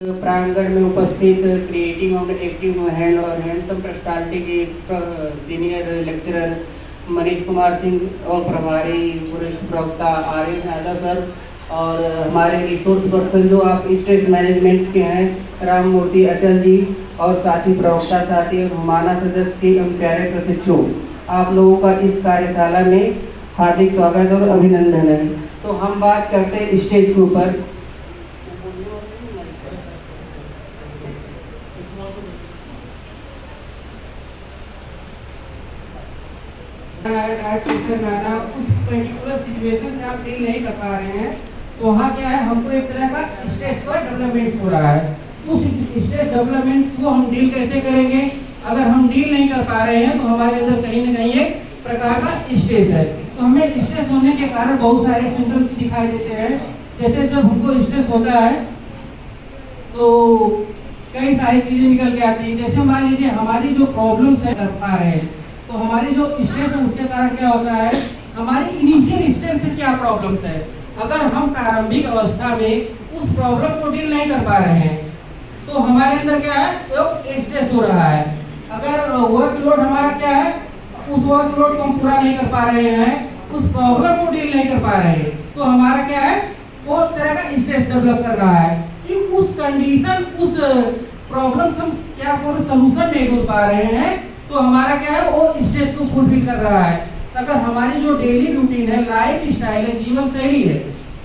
प्रांगण में उपस्थित क्रिएटिव और एक्टिव हैंड और हैंडसम पर्सनालिटी के सीनियर लेक्चरर मनीष कुमार सिंह और प्रभारी वरिष्ठ प्रवक्ता आर्यन यादव सर और हमारे रिसोर्स पर्सन जो आप स्ट्रेस मैनेजमेंट के हैं राम मूर्ति अचल जी और साथी प्रवक्ता साथी और हुमाना सदस्य के एवं प्यारे प्रशिक्षु, आप लोगों का इस कार्यशाला में हार्दिक स्वागत और अभिनंदन है। तो हम बात करते हैं स्टेज के ऊपर। उस पर्टिकुलर सिचुएशन से आप डील नहीं कर पा रहे हैं तो वहाँ क्या है, हमको एक तरह का स्ट्रेस का डेवलपमेंट हो रहा है। उस स्ट्रेस डेवलपमेंट को हम डील कैसे करेंगे? अगर हम डील नहीं कर पा रहे हैं तो हमारे अंदर कहीं ना कहीं एक प्रकार का स्ट्रेस है। तो हमें स्ट्रेस होने के कारण बहुत सारे सिम्टम्स दिखाई देते हैं। जैसे जब हमको स्ट्रेस होता है तो कई सारी चीजें निकल के आती है। जैसे मान लीजिए हमारी जो प्रॉब्लम्स है कर पा रहे हैं तो हमारी जो स्ट्रेस है उसके कारण क्या होता है, हमारी इनिशियल स्टेज पे क्या प्रॉब्लम्स है, अगर हम प्रारंभिक अवस्था में उस प्रॉब्लम को डील नहीं कर पा रहे हैं तो हमारे अंदर क्या है, तो स्ट्रेस हो रहा है। अगर वर्कलोड हमारा क्या है, उस वर्कलोड को हम पूरा नहीं कर पा रहे हैं, उस प्रॉब्लम को डील नहीं कर पा रहे हैं तो हमारा क्या है, वो तरह का स्ट्रेस डेवलप कर रहा है कि उस कंडीशन उस प्रॉब्लम से हम क्या सोल्यूशन नहीं ढूंढ पा रहे हैं तो हमारा क्या है, वो स्ट्रेस को फुलफिल कर रहा है। अगर हमारी जो डेली रूटीन है, लाइफ स्टाइल है, जीवन शैली है,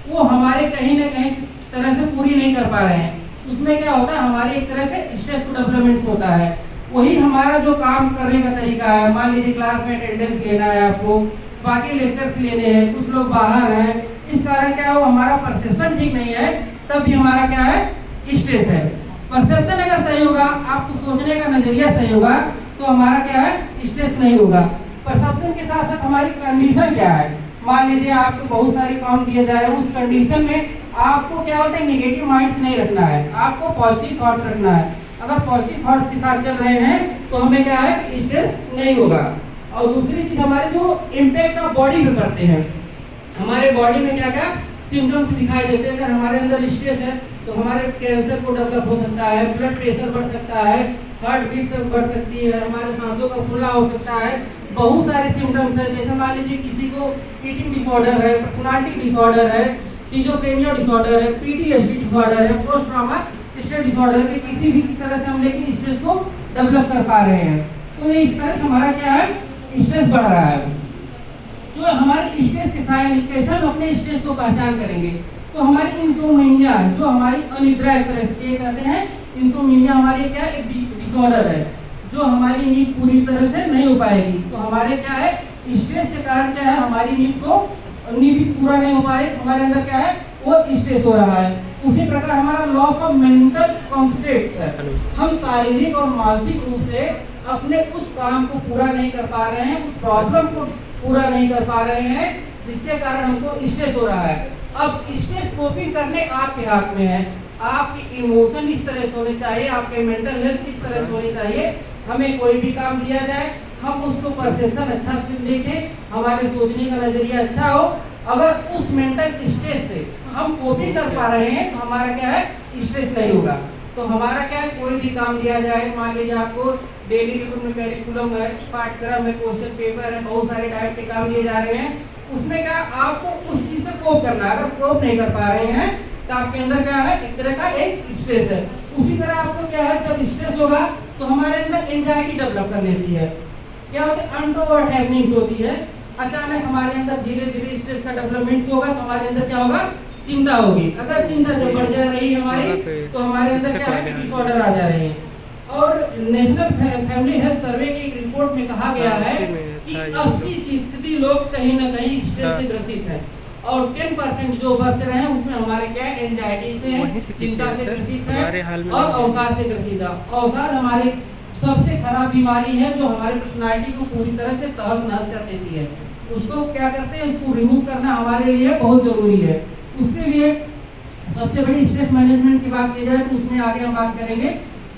वो हमारे कहीं ना कहीं तरह से पूरी नहीं कर पा रहे हैं, उसमें क्या होता है, हमारे एक तरह से स्ट्रेस डेवलपमेंट होता है। वही हमारा जो काम करने का तरीका है, मान लीजिए क्लास में अटेंडेंस लेना है आपको, बाकी लेक्चर्स लेने हैं, कुछ लोग बाहर हैं, इस कारण क्या हो, हमारा परसेप्शन ठीक नहीं है, तब भी हमारा क्या है, स्ट्रेस है। परसेप्शन अगर सही होगा, आपको सोचने का नजरिया सही होगा तो हमारा क्या है, स्ट्रेस नहीं होगा। परसेप्शन के साथ साथ हमारी कंडीशन क्या है, मान लीजिए आपको बहुत सारे काम दिए जा रहे हैं, उस कंडीशन में आपको क्या होता है, नेगेटिव माइंड्स नहीं रखना है, आपको पॉजिटिव थॉट्स रखना है। अगर पॉजिटिव थॉट्स के साथ चल रहे हैं तो हमें क्या है, स्ट्रेस नहीं होगा। और दूसरी चीज हमारे जो इम्पैक्ट ऑफ बॉडी पे करते हैं, हमारे बॉडी में क्या क्या सिम्टम्स दिखाई देते हैं। अगर हमारे अंदर स्ट्रेस है तो हमारे कैंसर को डेवलप हो सकता है, ब्लड प्रेशर बढ़ सकता है, हार्ट बीट बढ़ सकती है, हमारे सांसों का फूलना हो सकता है, बहुत सारे सिम्टम्स हैं। जैसे मान लीजिए किसी को ईटिंग डिसऑर्डर है, पर्सनालिटी डिसऑर्डर है, सिजोफ्रेनिया डिसऑर्डर है, पीटीएसडी डिसऑर्डर है, पोस्ट ट्रॉमा स्ट्रेस डिसऑर्डर है, किसी भी तरह से हम लेकिन स्ट्रेस को डेवलप कर पा रहे हैं तो ये इस तरह हमारा क्या है, स्ट्रेस बढ़ रहा है। जो हमारे स्ट्रेस के साइन, कैसे हम अपने स्ट्रेस को पहचान करेंगे, तो हमारी इंसोम्निया, जो हमारी अनिद्रा एक तरह से कहते हैं, इंसोम्निया हमारी क्या है, एक डिसऑर्डर है, जो हमारी नींद पूरी तरह से नहीं हो पाएगी। तो हमारे क्या है, स्ट्रेस के कारण क्या है, हमारी नींद पूरा नहीं हो पा रही, हमारे अंदर क्या है, वो स्ट्रेस हो रहा है। उसी प्रकार हमारा लॉस ऑफ मेंटल कॉन्सेंट्रेशन है, हम शारीरिक और मानसिक रूप से अपने उस काम को पूरा नहीं कर पा रहे हैं, उस प्रॉब्लम को पूरा नहीं कर पा रहे हैं, जिसके कारण हमको स्ट्रेस हो रहा है। अब स्ट्रेस कोपिंग करने आपके हाथ में है, आपके इमोशन इस तरह से होने चाहिए, आपके मेंटल हेल्थ इस तरह से होनी चाहिए। हमें कोई भी काम दिया जाए, हम उसको परसेप्शन अच्छा से देखें, हमारे सोचने का नजरिया अच्छा हो। अगर उस मेंटल स्ट्रेस से हम कॉपी कर पा रहे हैं तो हमारा क्या है, स्ट्रेस नहीं होगा। तो हमारा क्या है, कोई भी काम दिया जाए, मान लीजिए आपको डेली रूटीन में कैरिकुलम है, पाठ्यक्रम है, क्वेश्चन पेपर है, बहुत सारे टाइप के काम दिए जा रहे हैं, उसमें क्या आपको उस चीज से कोप करना है। अगर कोप नहीं कर पा रहे हैं तो आपके अंदर क्या है, एक तरह का एक स्ट्रेस है। उसी तरह आपको क्या है, जब स्ट्रेस होगा तो हमारे अंदर एंजाइटी डेवलप कर लेती है। क्या होता है, अनटोवर्ड हैपनिंग्स होती है, अचानक हमारे अंदर धीरे धीरे स्ट्रेस का डेवलपमेंट होगा तो हमारे अंदर क्या होगा, चिंता होगी। अगर चिंता जब बढ़ जा रही है हमारी तो हमारे अंदर क्या है, डिसऑर्डर आ जा रहे हैं। और नेशनल फैमिली हेल्थ सर्वे की एक रिपोर्ट में कहा गया है कि 80% लोग कहीं ना कहीं स्ट्रेस से ग्रसित हैं और 10% जो बच रहे हैं उसमें हमारे क्या है, एंजाइटी से है, चिंता से ग्रसित है और अवसाद से ग्रसित है। अवसाद हमारी सबसे खराब बीमारी है जो हमारी पर्सनालिटी को पूरी तरह से तहस नहस कर देती है। उसको क्या करते हैं, उसको रिमूव करना हमारे लिए बहुत जरूरी है। उसके लिए सबसे बड़ी स्ट्रेस मैनेजमेंट की बात की जाए तो उसमें आगे हम बात करेंगे।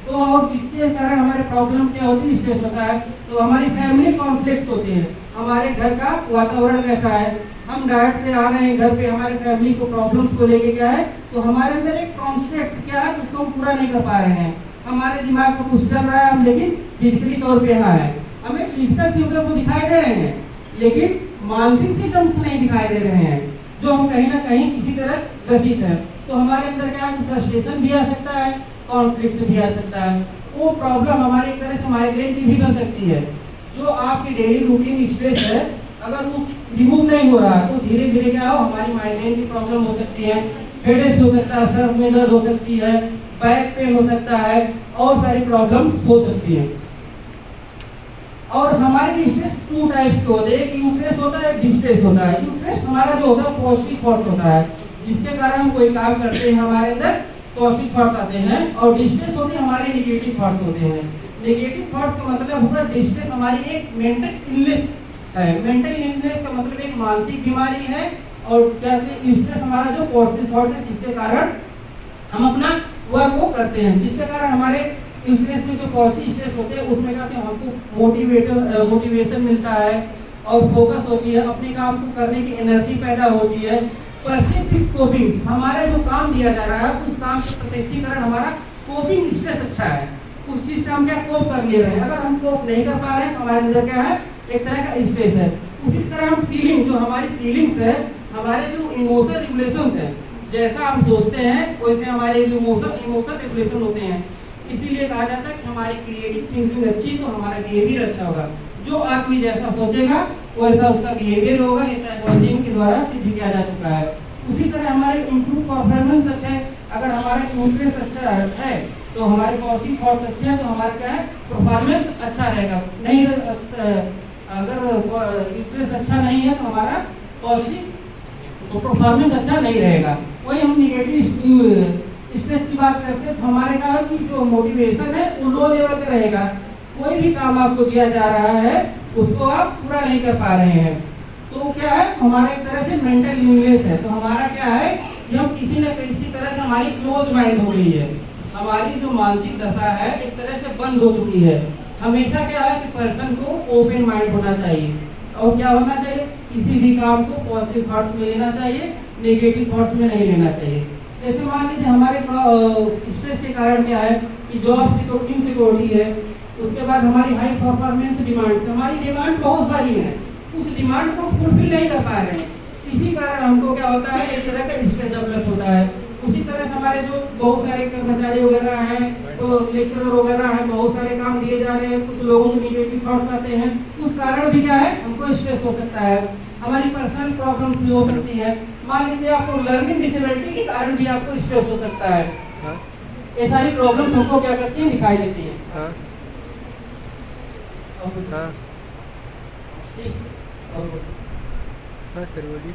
तो और जिसके कारण हमारे प्रॉब्लम क्या होती है, स्ट्रेस होता है, तो हमारी फैमिली कॉन्फ्लिक्ट्स होते हैं। हमारे घर का वातावरण कैसा है, हम डाइट से आ रहे हैं घर पे, हमारे फैमिली को प्रॉब्लम्स को लेके क्या है, तो हमारे अंदर एक कॉन्स्टेंट क्या है उसको हम पूरा नहीं कर पा रहे हैं। हमारे दिमाग में कुछ चल रहा है, हम लेकिन फिजिकली तौर पे यहाँ है, हमें फिजिकल सिम्टम तो दिखाई दे रहे हैं लेकिन मानसिक सिम्टम्स नहीं दिखाई दे रहे हैं, जो हम कहीं ना कहीं किसी तरह ग्रसित है। तो हमारे अंदर क्या है, फ्रस्ट्रेशन भी आ सकता है, कॉन्फ्लिक्ट भी आ सकता है। वो प्रॉब्लम हमारे एक तरह से माइग्रेन की भी बन सकती है। जो आपकी डेली रूटीन स्ट्रेस है, अगर वो रिमूव नहीं हो रहा तो धीरे धीरे क्या हो, हमारी माइग्रेन की प्रॉब्लम हो सकती है, हेडेक हो सकता है, सर में दर्द हो सकती है, बैक पेन हो सकता है, और सारी प्रॉब्लम्स हो सकती हैं। और हमारे स्ट्रेस टू टाइप्स के होते हैं, एक यूट्रेस होता है, डिस्ट्रेस होता है। यूट्रेस हमारा जो होता है पॉजिटिव थॉट होता है, जिसके कारण हम कोई काम करते हैं हमारे अंदर पॉजिटिव थॉट आते हैं, और डिस्ट्रेस होते हैं हमारे नेगेटिव थॉट होते हैं। नेगेटिव थॉट का मतलब होता है डिस्ट्रेस हमारी एक मेंटल इलनेस है। मेंटल इलनेस का मतलब एक मानसिक बीमारी है, और जैसे स्ट्रेस हमारा जो पॉजिटिव थॉट है जिसके कारण हम अपना वर्क को करते हैं, जिसके कारण हमारे स्ट्रेस में जो पॉजिटिव स्ट्रेस होते हैं उसमें क्या होते हैं, हमको मोटिवेशन मिलता है और फोकस होती है, अपने काम को करने की एनर्जी पैदा होती है। परसेप्टिव कोपिंग, हमारा जो काम दिया जा रहा है उस काम के प्रत्यक्षीकरण हमारा कोपिंग स्ट्रेस अच्छा है, उस चीज से हम क्या कोप कर ले रहे हैं। अगर हम कोप नहीं कर पा रहे हैं तो हमारे अंदर क्या है, एक तरह का स्ट्रेस है। उसी तरह हम फीलिंग, जो हमारी फीलिंग्स है, हमारे जो इमोशनल रेगुलेशंस है, जैसा हम सोचते हैं वैसे हमारे जो इमोशनल रेगुलेशन होते हैं। इसीलिए कहा जाता है कि हमारी क्रिएटिव थिंकिंग अच्छी तो हमारा बिहेवियर अच्छा होगा। जो आदमी जैसा सोचेगा वैसा उसका बिहेवियर होगा, ये साइकोलॉजी के द्वारा सिद्ध किया जा चुका है। उसी तरह हमारे इम्प्रूव परफॉर्मेंस अच्छा है, अगर हमारा इंटरेस्ट अच्छा है तो हमारे पॉजिटिव थॉट्स अच्छे हैं तो हमारा क्या है, परफॉर्मेंस अच्छा रहेगा। नहीं अगर इंटरेस्ट अच्छा नहीं है तो हमारा पॉजिटिव तो परफॉर्मेंस अच्छा नहीं रहेगा। वही हम निगेटिव स्ट्रेस की बात करते हैं तो हमारे क्या है कि जो मोटिवेशन है वो लो लेवल का रहेगा। कोई भी काम आपको दिया जा रहा है उसको आप पूरा नहीं कर पा रहे हैं, तो क्या है, हमारे एक तरह से मेंटल इलनेस है। तो हमारा क्या है कि हम किसी न किसी तरह से हमारी क्लोज माइंड हो गई है, हमारी जो मानसिक दशा है एक तरह से बंद हो चुकी है। हमेशा क्या है कि पर्सन को ओपन माइंड होना चाहिए, और क्या होना चाहिए, किसी भी काम को पॉजिटिव थॉट्स में लेना चाहिए, नेगेटिव थॉट्स में नहीं लेना चाहिए। जैसे मान लीजिए हमारे स्ट्रेस के कारण क्या है कि जॉब सिक्योरिटी है, उसके बाद हमारी हाई परफॉर्मेंस डिमांड, हमारी डिमांड बहुत सारी है, उस डिमांड को फुलफिल नहीं कर पा रहे हैं, इसी कारण हमको क्या होता है, एक तरह का स्ट्रेस डेवलप होता है। उसी तरह हमारे जो बहुत सारे कर्मचारी वगैरह हैं, तो लेक्चरर वगैरह हैं, बहुत सारे काम दिए जा रहे हैं, कुछ लोगों को निगेटिव थॉट्स आते हैं, उस कारण भी क्या है, हमको स्ट्रेस हो सकता है। हमारी पर्सनल प्रॉब्लम्स भी हो सकती है। मान लीजिए आपको लर्निंग डिसेबिलिटी के कारण भी आपको स्ट्रेस हो सकता है। ये सारी प्रॉब्लम्स हमको क्या करती हैं, दिखाई देती हैं। सर बोलिए।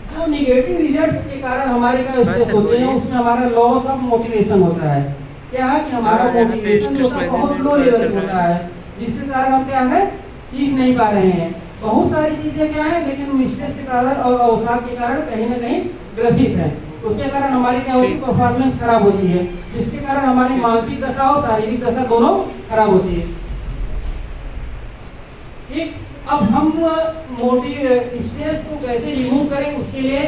जो निगेटिव रिजल्ट्स के कारण हमारे का स्ट्रेस होते हैं उसमें हमारा लॉस ऑफ मोटिवेशन होता है। क्या है कि हमारा मोटिवेशन जो है बहुत लो लेवल पे होता है, जिसके कारण हम क्या है, सीख नहीं पा रहे हैं। बहुत सारी चीजें क्या है, लेकिन स्ट्रेस के कारण और अवसाद के कारण कहीं ना कहीं ग्रसित है। उसके कारण हमारी क्या होती है, परफॉर्मेंस खराब होती है, जिसके कारण हमारी मानसिक दशा और शारीरिक दशा दोनों खराब होती है। ठीक, अब हम स्ट्रेस को कैसे रिमूव करें, उसके लिए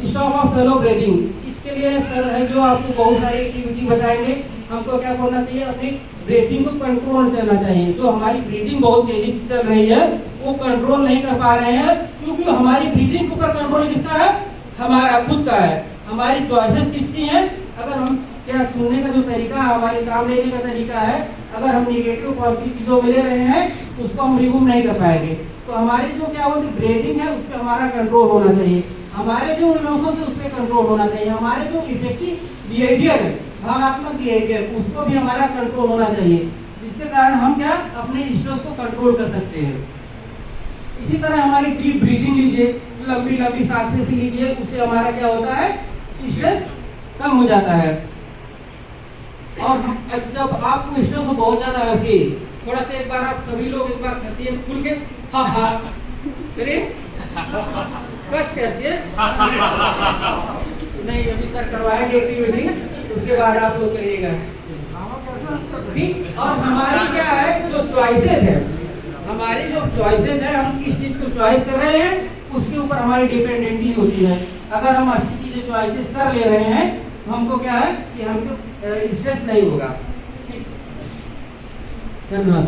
स्टॉप ऑफ शैलो ब्रीथिंग, इसके लिए सर है जो आपको बहुत सारी एक्टिविटी बताएंगे। हमको क्या करना चाहिए, अपनी ब्रीथिंग को कंट्रोल करना चाहिए। जो हमारी ब्रीथिंग बहुत तेजी से चल रही है वो कंट्रोल नहीं कर पा रहे हैं, क्योंकि हमारी ब्रीथिंग के ऊपर कंट्रोल किसका है, हमारा खुद का है। हमारी चॉइसेस किसकी हैं, अगर हम क्या चुनने का जो तरीका है, हमारे काम लेने का तरीका है, अगर हम निगेटिव पॉजिटिव चीजों में ले रहे हैं उसको हम रिमूव नहीं कर पाएंगे। तो हमारी जो क्या होती ब्रीथिंग है उस पर हमारा कंट्रोल होना चाहिए, हमारे जो इमोशंस है उस पर कंट्रोल होना चाहिए, हमारे जो इफेक्टिव बिहेवियर है, भावनात्मक बिहेवियर, उसको भी हमारा कंट्रोल होना चाहिए, जिसके कारण हम क्या अपने स्ट्रेस को कंट्रोल कर सकते हैं। इसी तरह हमारी डीप ब्रीदिंग लीजिए, लंबी लंबी सांसें से लीजिए, उससे हमारा क्या होता है, स्ट्रेस कम हो जाता है। और जब आपको स्ट्रेस हो बहुत ज्यादा हंसी, थोड़ा सा एक बार आप सभी लोग एक बार हंसिए खुल के, हाँ हाँ करिए, बस कैसे नहीं, अभी सर करवाएंगे एक्टिविटी, उसके बाद आप लोग करिएगा। ठीक, और हमारी क्या है जो चॉइसेस है, हमारी जो चॉइसेस है, हम किस चीज को चॉइस कर रहे हैं उसके ऊपर हमारी डिपेंडेंसी होती है। अगर हम अच्छी चीजें चॉइसेस कर ले रहे हैं तो हमको क्या है कि हमको स्ट्रेस नहीं होगा। ठीक, धन्यवाद।